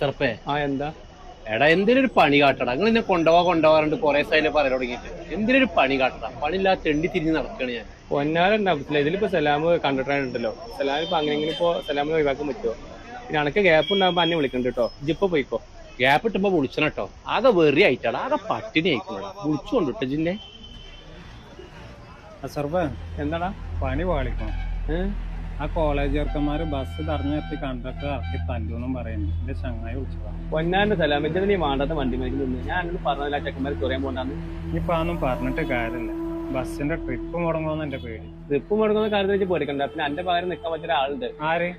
Survey എന്താ എടാ എന്തിനൊരു പണി കാട്ടടാ നിങ്ങൾ എന്നെ കൊണ്ടുപോകാറുണ്ട് കുറെ സൈഡിൽ പറയാൻ തുടങ്ങിയിട്ട് എന്തിനൊരു പണി കാട്ടടാ പണിയില്ലാതെ തെണ്ടി തിരിഞ്ഞ് നടക്കണ ഞാൻ പൊന്നാലുണ്ടാവില്ല. ഇതിലിപ്പോ സലാം കണ്ടിട്ടുണ്ടല്ലോ. സലാം ഇപ്പൊ അങ്ങനെയെങ്കിലും ഇപ്പൊ സലാമിനെ ഒഴിവാക്കാൻ പറ്റുമോ? പിന്നെ അനക്ക് ഗ്യാപ്പ് ഉണ്ടാകുമ്പോ അന്നെ വിളിക്കണ്ട കേട്ടോ. ഇജിപ്പോ പോയിക്കോ. ഗ്യാപ്പ് ഇട്ടുമ്പോ വിളിച്ചണം കേട്ടോ. ആകെ വെറി ആയിട്ടാണ് ആകെ പട്ടിണി ആയിക്കോടാ വിളിച്ചു കൊണ്ടിട്ട് ജിന്നെ അസർബ് എന്താടാ പണി പാളിക്കണം. ആ കോളേജ് ചെറുക്കന്മാര് ബസ് തടഞ്ഞു നിർത്തി കണ്ടക്ടർ ഇറക്കി തല്ലൂന്നും പറയുന്നു. എന്റെ ചങ്ങായി വിളിച്ചതാ. പൊന്നാന്റെ സലാം ഇതിന് നീ വേണ്ടാത്ത വണ്ടി മേടിച്ച് നിന്ന് ഞാൻ എന്നോട് പറഞ്ഞില്ല ചെക്കന്മാർ ചൊറിയാൻ പോണ്ടാന്ന്. ഇനിയിപ്പോ അതൊന്നും പറഞ്ഞിട്ട് കാര്യമില്ല. ബസ്സിന്റെ ട്രിപ്പ് മുടങ്ങുമെന്ന് എന്റെ പേടി. ട്രിപ്പ് മുടങ്ങുന്ന കാര്യത്തിൽ വെച്ച് പോരിക്കണ്ട. പിന്നെ എന്റെ പകരം നിൽക്കാൻ പറ്റിയ ആളുണ്ട്. ആര്?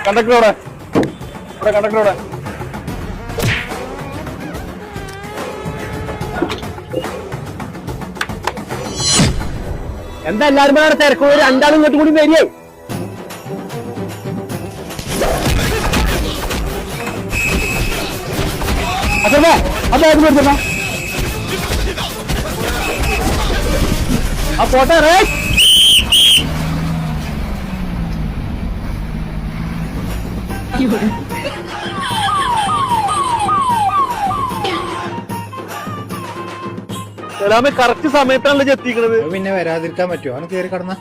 കണ്ടക്ടറോടെ കണ്ടക്ടറോടെ എന്താ എല്ലാരും കൂടെ തിരക്കും രണ്ടാളും ഇങ്ങോട്ടും കൂടി വരികയും അതെ ആ പോട്ടെ റേ കറക്റ്റ് സമയത്താണല്ലോ എത്തിക്കണത്. പിന്നെ വരാതിരിക്കാൻ പറ്റുമോ? അവന് കയറി കടന്ന